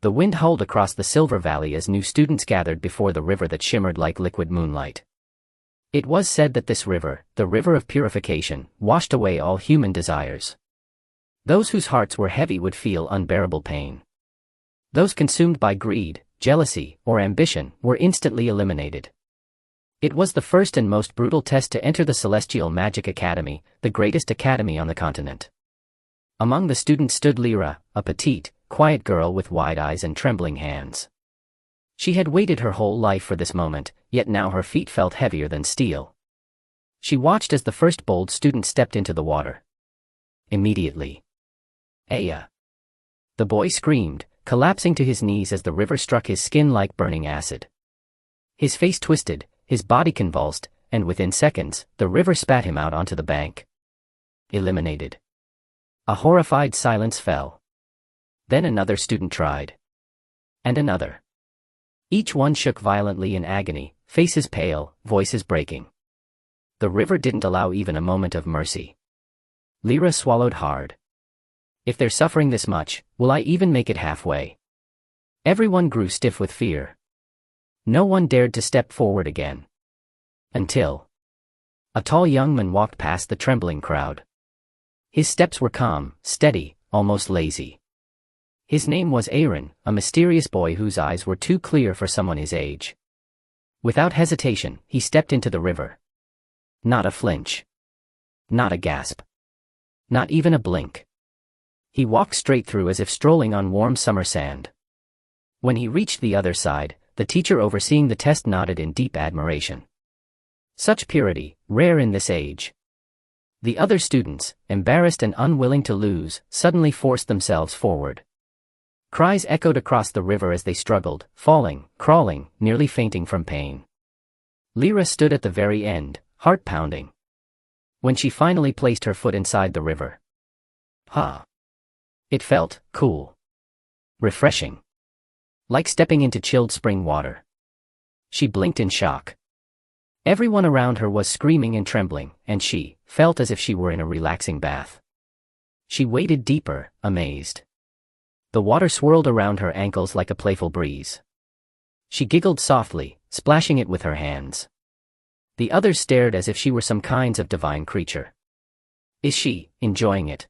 The wind howled across the silver valley as new students gathered before the river that shimmered like liquid moonlight. It was said that this river, the river of purification, washed away all human desires. Those whose hearts were heavy would feel unbearable pain. Those consumed by greed, jealousy, or ambition were instantly eliminated. It was the first and most brutal test to enter the Celestial Magic Academy, the greatest academy on the continent. Among the students stood Lyra, a petite, quiet girl with wide eyes and trembling hands. She had waited her whole life for this moment, yet now her feet felt heavier than steel. She watched as the first bold student stepped into the water. Immediately. Aya! The boy screamed, collapsing to his knees as the river struck his skin like burning acid. His face twisted, his body convulsed, and within seconds, the river spat him out onto the bank. Eliminated. A horrified silence fell. Then another student tried. And another. Each one shook violently in agony, faces pale, voices breaking. The river didn't allow even a moment of mercy. Lyra swallowed hard. If they're suffering this much, will I even make it halfway? Everyone grew stiff with fear. No one dared to step forward again. Until a tall young man walked past the trembling crowd. His steps were calm, steady, almost lazy. His name was Aaron, a mysterious boy whose eyes were too clear for someone his age. Without hesitation, he stepped into the river. Not a flinch. Not a gasp. Not even a blink. He walked straight through as if strolling on warm summer sand. When he reached the other side, the teacher overseeing the test nodded in deep admiration. Such purity, rare in this age. The other students, embarrassed and unwilling to lose, suddenly forced themselves forward. Cries echoed across the river as they struggled, falling, crawling, nearly fainting from pain. Lyra stood at the very end, heart pounding. When she finally placed her foot inside the river. It felt cool. Refreshing. Like stepping into chilled spring water. She blinked in shock. Everyone around her was screaming and trembling, and she felt as if she were in a relaxing bath. She waded deeper, amazed. The water swirled around her ankles like a playful breeze. She giggled softly, splashing it with her hands. The others stared as if she were some kinds of divine creature. Is she enjoying it?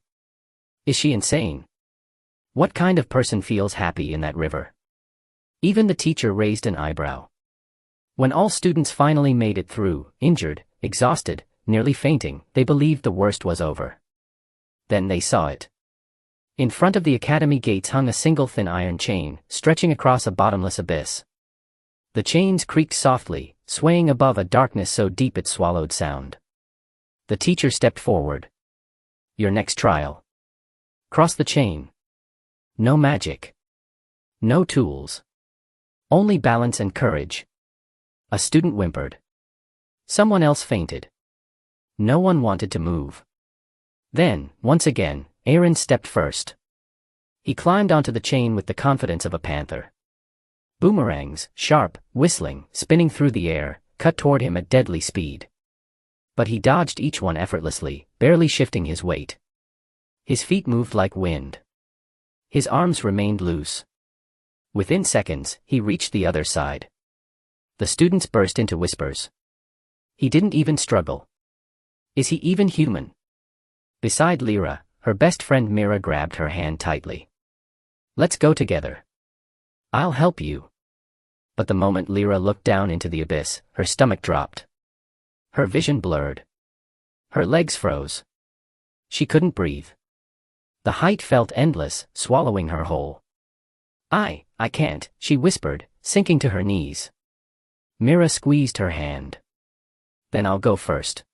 Is she insane? What kind of person feels happy in that river? Even the teacher raised an eyebrow. When all students finally made it through, injured, exhausted, nearly fainting, they believed the worst was over. Then they saw it. In front of the academy gates hung a single thin iron chain, stretching across a bottomless abyss. The chains creaked softly, swaying above a darkness so deep it swallowed sound. The teacher stepped forward. Your next trial. Cross the chain. No magic. No tools. Only balance and courage. A student whimpered. Someone else fainted. No one wanted to move. Then, once again, Aaron stepped first. He climbed onto the chain with the confidence of a panther. Boomerangs, sharp, whistling, spinning through the air, cut toward him at deadly speed. But he dodged each one effortlessly, barely shifting his weight. His feet moved like wind. His arms remained loose. Within seconds, he reached the other side. The students burst into whispers. He didn't even struggle. Is he even human? Beside Lyra, her best friend Mira grabbed her hand tightly. Let's go together. I'll help you. But the moment Lyra looked down into the abyss, her stomach dropped. Her vision blurred. Her legs froze. She couldn't breathe. The height felt endless, swallowing her whole. I can't, she whispered, sinking to her knees. Mira squeezed her hand. Then I'll go first.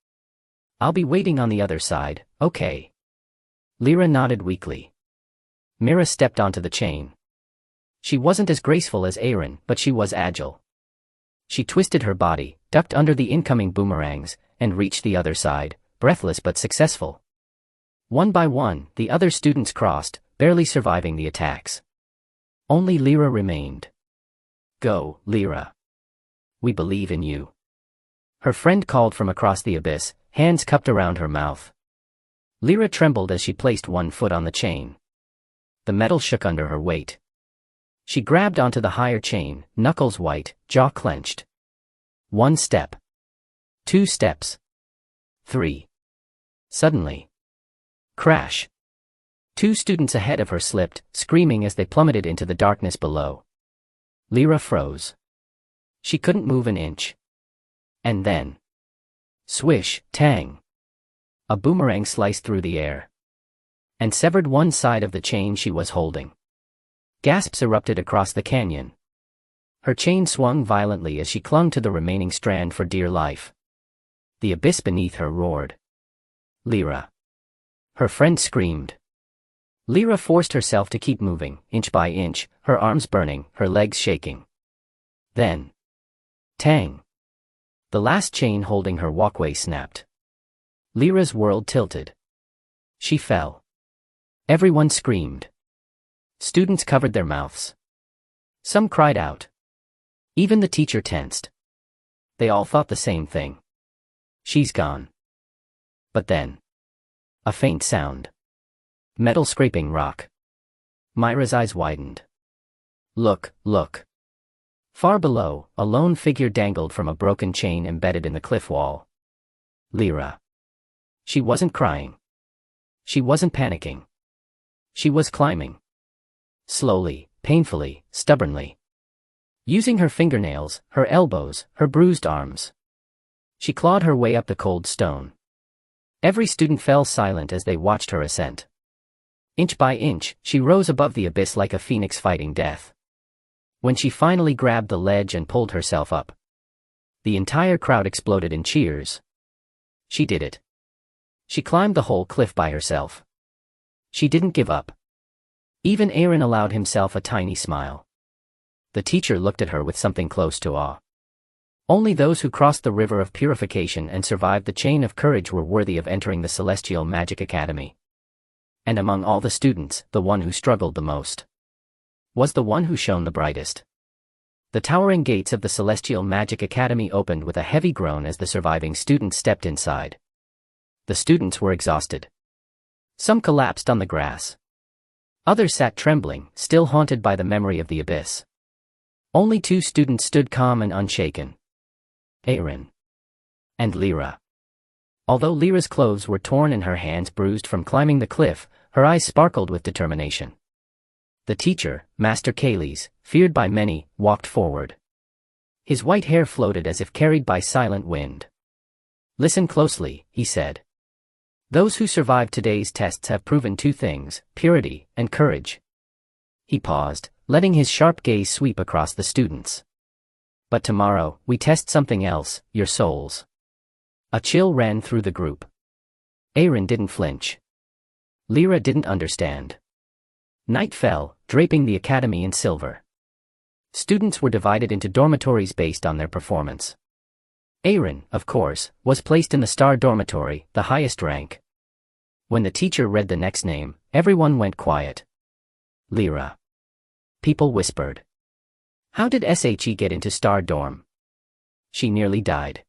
I'll be waiting on the other side, okay? Lyra nodded weakly. Mira stepped onto the chain. She wasn't as graceful as Aaron, but she was agile. She twisted her body, ducked under the incoming boomerangs, and reached the other side, breathless but successful. One by one, the other students crossed, barely surviving the attacks. Only Lyra remained. Go, Lyra. We believe in you. Her friend called from across the abyss, hands cupped around her mouth. Lyra trembled as she placed one foot on the chain. The metal shook under her weight. She grabbed onto the higher chain, knuckles white, jaw clenched. 1 step. 2 steps. 3. Suddenly. Crash. 2 students ahead of her slipped, screaming as they plummeted into the darkness below. Lyra froze. She couldn't move an inch. And then. Swish, tang. A boomerang sliced through the air. And severed one side of the chain she was holding. Gasps erupted across the canyon. Her chain swung violently as she clung to the remaining strand for dear life. The abyss beneath her roared. Lyra. Her friend screamed. Lyra forced herself to keep moving, inch by inch, her arms burning, her legs shaking. Then. Tang. The last chain holding her walkway snapped. Lyra's world tilted. She fell. Everyone screamed. Students covered their mouths. Some cried out. Even the teacher tensed. They all thought the same thing. She's gone. But then. A faint sound. Metal scraping rock. Myra's eyes widened. Look, look. Far below, a lone figure dangled from a broken chain embedded in the cliff wall. Lyra. She wasn't crying. She wasn't panicking. She was climbing. Slowly, painfully, stubbornly. Using her fingernails, her elbows, her bruised arms. She clawed her way up the cold stone. Every student fell silent as they watched her ascent. Inch by inch, she rose above the abyss like a phoenix fighting death. When she finally grabbed the ledge and pulled herself up, the entire crowd exploded in cheers. She did it. She climbed the whole cliff by herself. She didn't give up. Even Aaron allowed himself a tiny smile. The teacher looked at her with something close to awe. Only those who crossed the river of purification and survived the chain of courage were worthy of entering the Celestial Magic Academy. And among all the students, the one who struggled the most was the one who shone the brightest. The towering gates of the Celestial Magic Academy opened with a heavy groan as the surviving students stepped inside. The students were exhausted. Some collapsed on the grass. Others sat trembling, still haunted by the memory of the abyss. Only 2 students stood calm and unshaken. Aaron. And Lyra. Although Lyra's clothes were torn and her hands bruised from climbing the cliff, her eyes sparkled with determination. The teacher, Master Kayles, feared by many, walked forward. His white hair floated as if carried by silent wind. Listen closely, he said. Those who survived today's tests have proven 2 things, purity and courage. He paused, letting his sharp gaze sweep across the students. But tomorrow, we test something else, your souls. A chill ran through the group. Aaron didn't flinch. Lyra didn't understand. Night fell, draping the academy in silver. Students were divided into dormitories based on their performance. Aaron, of course, was placed in the Star Dormitory, the highest rank. When the teacher read the next name, everyone went quiet. Lyra. People whispered. How did SHE get into Star Dorm? She nearly died.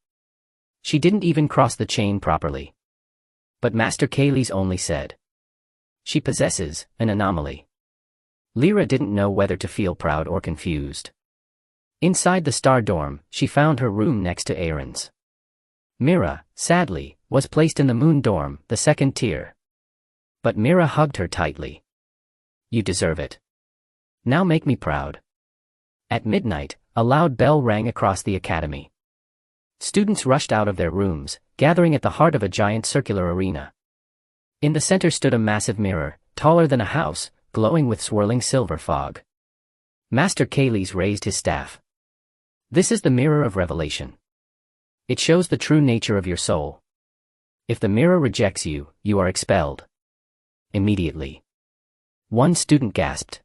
She didn't even cross the chain properly. But Master Kayles only said. She possesses an anomaly. Lyra didn't know whether to feel proud or confused. Inside the Star Dorm, she found her room next to Aaron's. Mira, sadly, was placed in the Moon Dorm, the 2nd tier. But Mira hugged her tightly. You deserve it. Now make me proud. At midnight, a loud bell rang across the academy. Students rushed out of their rooms, gathering at the heart of a giant circular arena. In the center stood a massive mirror, taller than a house, glowing with swirling silver fog. Master Kayles raised his staff. This is the mirror of revelation. It shows the true nature of your soul. If the mirror rejects you, you are expelled. Immediately. One student gasped.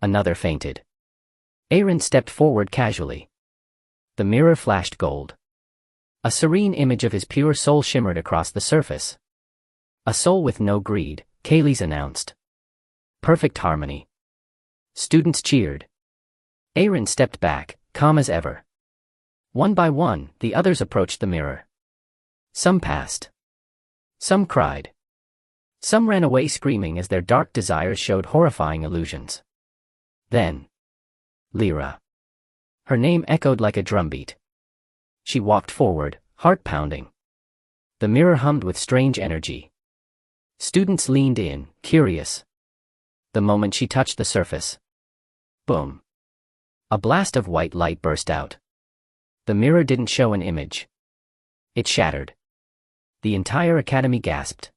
Another fainted. Aaron stepped forward casually. The mirror flashed gold. A serene image of his pure soul shimmered across the surface. A soul with no greed, Kayles announced. Perfect harmony. Students cheered. Aaron stepped back, calm as ever. One by one, the others approached the mirror. Some passed. Some cried. Some ran away screaming as their dark desires showed horrifying illusions. Then, Lyra. Her name echoed like a drumbeat. She walked forward, heart pounding. The mirror hummed with strange energy. Students leaned in, curious. The moment she touched the surface. Boom. A blast of white light burst out. The mirror didn't show an image. It shattered. The entire academy gasped.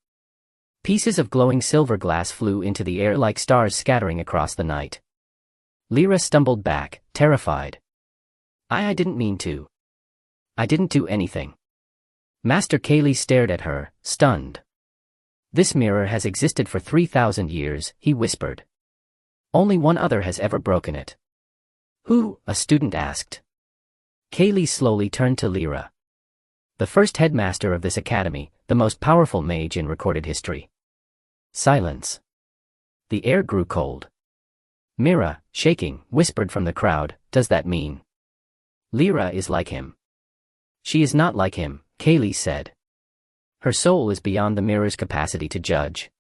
Pieces of glowing silver glass flew into the air like stars scattering across the night. Lyra stumbled back, terrified. I didn't mean to. I didn't do anything. Master Cayley stared at her, stunned. This mirror has existed for 3,000 years, he whispered. Only one other has ever broken it. Who? A student asked. Cayley slowly turned to Lyra. The first headmaster of this academy, the most powerful mage in recorded history. Silence. The air grew cold. Mira, shaking, whispered from the crowd, does that mean? Lyra is like him. She is not like him, Cayley said. Her soul is beyond the mirror's capacity to judge.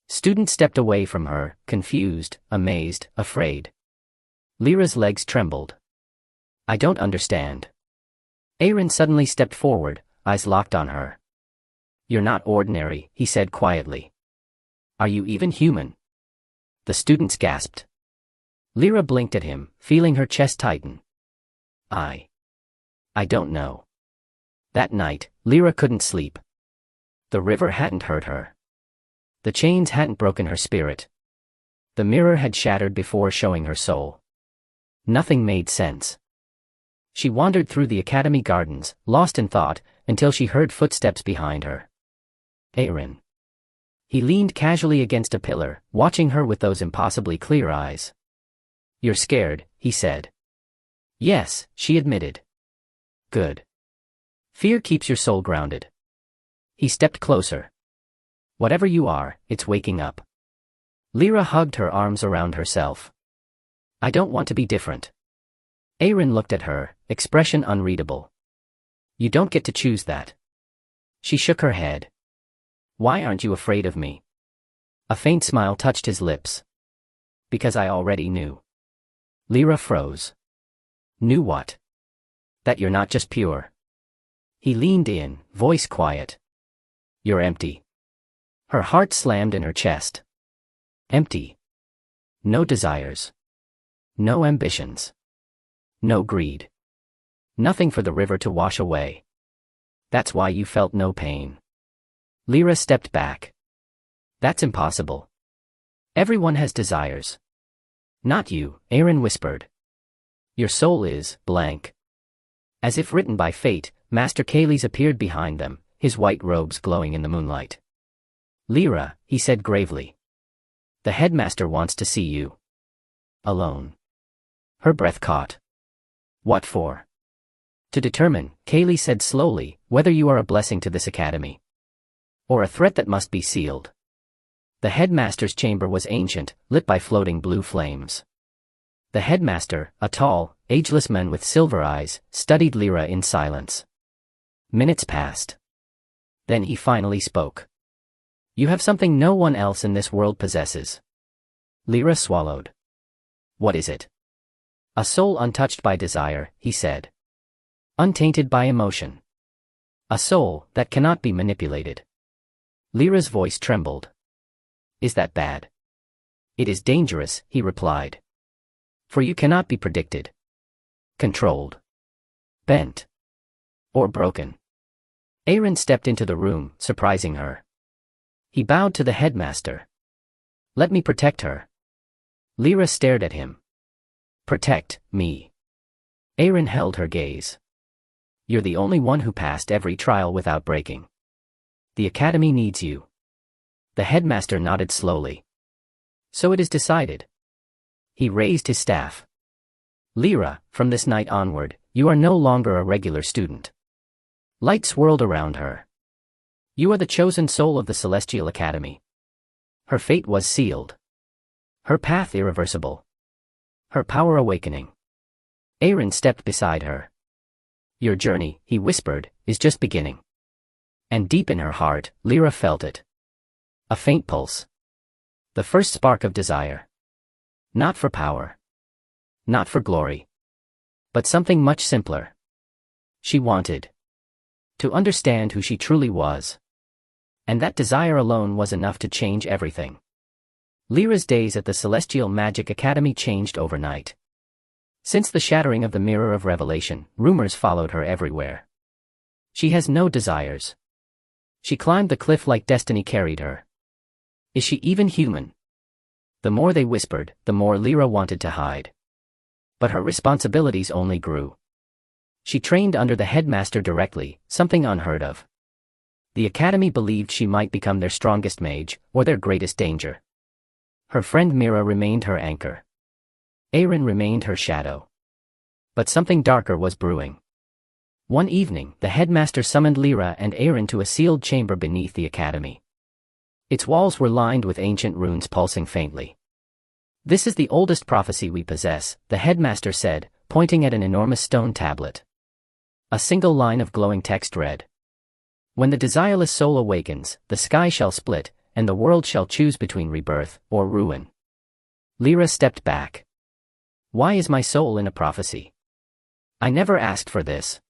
Students stepped away from her, confused, amazed, afraid. Lyra's legs trembled. I don't understand. Aaron suddenly stepped forward, eyes locked on her. You're not ordinary, he said quietly. Are you even human? The students gasped. Lyra blinked at him, feeling her chest tighten. I don't know. That night, Lyra couldn't sleep. The river hadn't hurt her. The chains hadn't broken her spirit. The mirror had shattered before showing her soul. Nothing made sense. She wandered through the academy gardens, lost in thought, until she heard footsteps behind her. Aaron. He leaned casually against a pillar, watching her with those impossibly clear eyes. You're scared, he said. Yes, she admitted. Good. Fear keeps your soul grounded. He stepped closer. Whatever you are, it's waking up. Lyra hugged her arms around herself. I don't want to be different. Aaron looked at her, expression unreadable. You don't get to choose that. She shook her head. Why aren't you afraid of me? A faint smile touched his lips. Because I already knew. Lyra froze. Knew what? That you're not just pure. He leaned in, voice quiet. You're empty. Her heart slammed in her chest. Empty. No desires. No ambitions. No greed. Nothing for the river to wash away. That's why you felt no pain. Lyra stepped back. That's impossible. Everyone has desires. Not you, Aaron whispered. Your soul is blank. As if written by fate, Master Cayley's appeared behind them, his white robes glowing in the moonlight. Lyra, he said gravely. The headmaster wants to see you. Alone. Her breath caught. What for? To determine, Cayley said slowly, whether you are a blessing to this academy. Or a threat that must be sealed. The headmaster's chamber was ancient, lit by floating blue flames. The headmaster, a tall, ageless man with silver eyes, studied Lyra in silence. Minutes passed. Then he finally spoke. You have something no one else in this world possesses. Lyra swallowed. What is it? A soul untouched by desire, he said. Untainted by emotion. A soul that cannot be manipulated. Lyra's voice trembled. Is that bad? It is dangerous, he replied. For you cannot be predicted. Controlled. Bent. Or broken. Aaron stepped into the room, surprising her. He bowed to the headmaster. Let me protect her. Lyra stared at him. Protect me. Aaron held her gaze. You're the only one who passed every trial without breaking. The academy needs you. The headmaster nodded slowly. So it is decided. He raised his staff. Lyra, from this night onward, you are no longer a regular student. Light swirled around her. You are the chosen soul of the Celestial Academy. Her fate was sealed. Her path irreversible. Her power awakening. Aaron stepped beside her. Your journey, he whispered, is just beginning. And deep in her heart, Lyra felt it. A faint pulse. The first spark of desire. Not for power. Not for glory. But something much simpler. She wanted to understand who she truly was. And that desire alone was enough to change everything. Lyra's days at the Celestial Magic Academy changed overnight. Since the shattering of the Mirror of Revelation, rumors followed her everywhere. She has no desires. She climbed the cliff like destiny carried her. Is she even human? The more they whispered, the more Lyra wanted to hide. But her responsibilities only grew. She trained under the headmaster directly, something unheard of. The academy believed she might become their strongest mage, or their greatest danger. Her friend Mira remained her anchor. Aaron remained her shadow. But something darker was brewing. One evening, the headmaster summoned Lyra and Aaron to a sealed chamber beneath the academy. Its walls were lined with ancient runes pulsing faintly. "This is the oldest prophecy we possess," the headmaster said, pointing at an enormous stone tablet. A single line of glowing text read, "When the desireless soul awakens, the sky shall split, and the world shall choose between rebirth or ruin." Lyra stepped back. "Why is my soul in a prophecy? I never asked for this."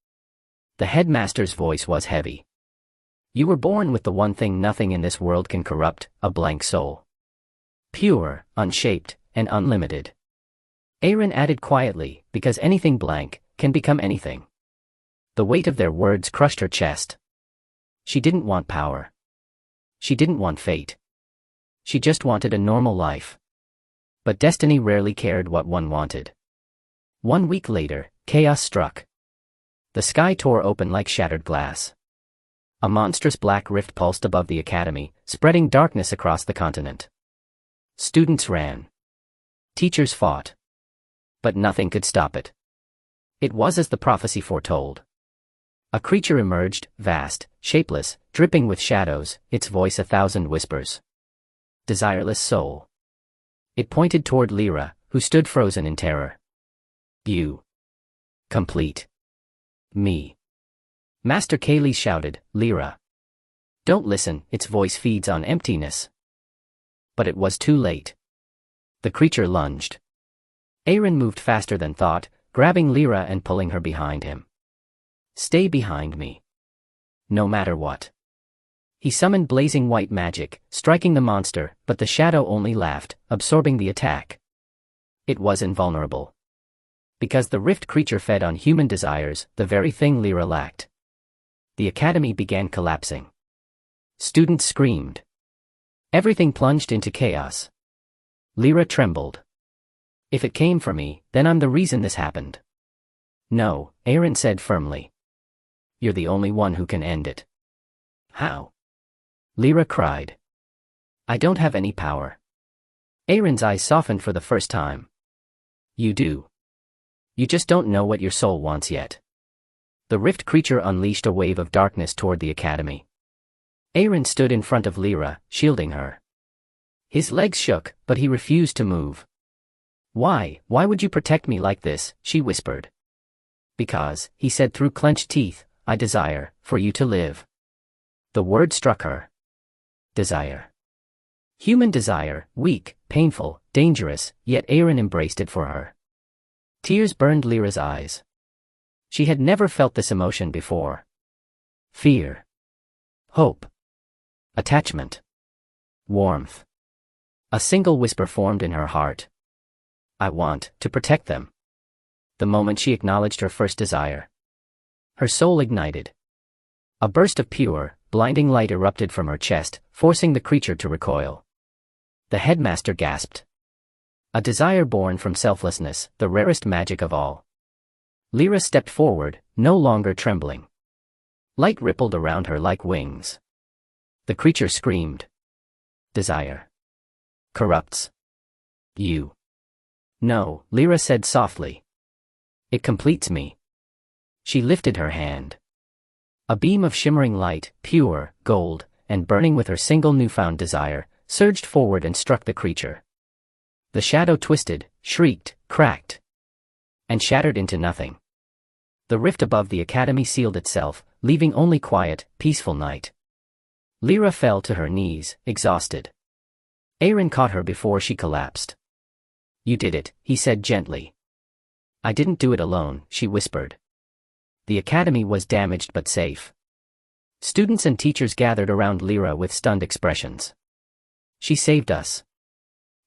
The headmaster's voice was heavy. "You were born with the one thing nothing in this world can corrupt, a blank soul. Pure, unshaped, and unlimited." Aaron added quietly, "Because anything blank can become anything." The weight of their words crushed her chest. She didn't want power. She didn't want fate. She just wanted a normal life. But destiny rarely cared what one wanted. 1 week later, chaos struck. The sky tore open like shattered glass. A monstrous black rift pulsed above the academy, spreading darkness across the continent. Students ran. Teachers fought. But nothing could stop it. It was as the prophecy foretold. A creature emerged, vast, shapeless, dripping with shadows, its voice 1,000 whispers. Desireless soul. It pointed toward Lyra, who stood frozen in terror. "You. Complete. Me." Master Kaylee shouted, "Lyra. Don't listen, its voice feeds on emptiness." But it was too late. The creature lunged. Aaron moved faster than thought, grabbing Lyra and pulling her behind him. "Stay behind me. No matter what." He summoned blazing white magic, striking the monster, but the shadow only laughed, absorbing the attack. It was invulnerable. Because the rift creature fed on human desires, the very thing Lyra lacked. The academy began collapsing. Students screamed. Everything plunged into chaos. Lyra trembled. "If it came for me, then I'm the reason this happened." "No," Aaron said firmly. "You're the only one who can end it." "How?" Lyra cried. "I don't have any power." Aaron's eyes softened for the first time. "You do. You just don't know what your soul wants yet." The rift creature unleashed a wave of darkness toward the academy. Aaron stood in front of Lyra, shielding her. His legs shook, but he refused to move. Why would you protect me like this?" she whispered. "Because," he said through clenched teeth, "I desire for you to live." The word struck her. Desire. Human desire, weak, painful, dangerous, yet Aaron embraced it for her. Tears burned Lyra's eyes. She had never felt this emotion before. Fear. Hope. Attachment. Warmth. A single whisper formed in her heart. "I want to protect them." The moment she acknowledged her first desire, her soul ignited. A burst of pure, blinding light erupted from her chest, forcing the creature to recoil. The headmaster gasped. A desire born from selflessness, the rarest magic of all. Lyra stepped forward, no longer trembling. Light rippled around her like wings. The creature screamed. "Desire corrupts you." "No," Lyra said softly. "It completes me." She lifted her hand. A beam of shimmering light, pure, gold, and burning with her single newfound desire, surged forward and struck the creature. The shadow twisted, shrieked, cracked, and shattered into nothing. The rift above the academy sealed itself, leaving only quiet, peaceful night. Lyra fell to her knees, exhausted. Aaron caught her before she collapsed. "You did it," he said gently. I didn't do it alone, she whispered. The academy was damaged but safe. Students and teachers gathered around Lyra with stunned expressions. She saved us.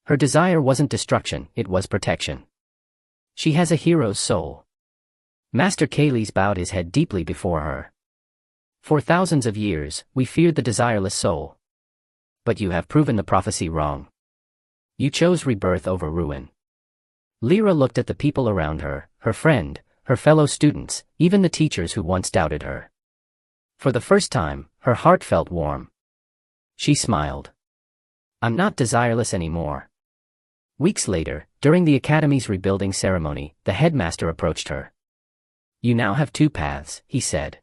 Her desire wasn't destruction, it was protection. She has a hero's soul. Master Kales bowed his head deeply before her. For thousands of years, we feared the desireless soul. But you have proven the prophecy wrong. You chose rebirth over ruin. Lyra looked at the people around her, her friend, her fellow students, even the teachers who once doubted her. For the first time, her heart felt warm. She smiled. I'm not desireless anymore. Weeks later, during the academy's rebuilding ceremony, the headmaster approached her. You now have two paths, he said.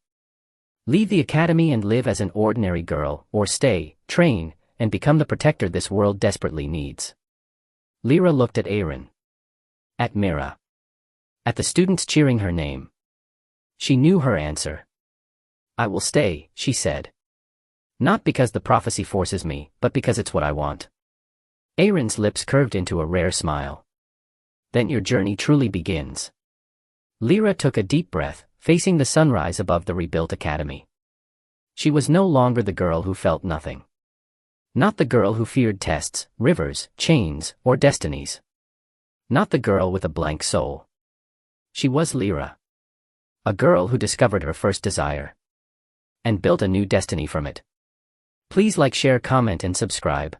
Leave the academy and live as an ordinary girl, or stay, train, and become the protector this world desperately needs. Lyra looked at Aaron. At Mira. At the students cheering her name. She knew her answer. I will stay, she said. Not because the prophecy forces me, but because it's what I want. Aaron's lips curved into a rare smile. Then your journey truly begins. Lyra took a deep breath, facing the sunrise above the rebuilt academy. She was no longer the girl who felt nothing. Not the girl who feared tests, rivers, chains, or destinies. Not the girl with a blank soul. She was Lyra. A girl who discovered her first desire. And built a new destiny from it. Please like, share, comment, and subscribe.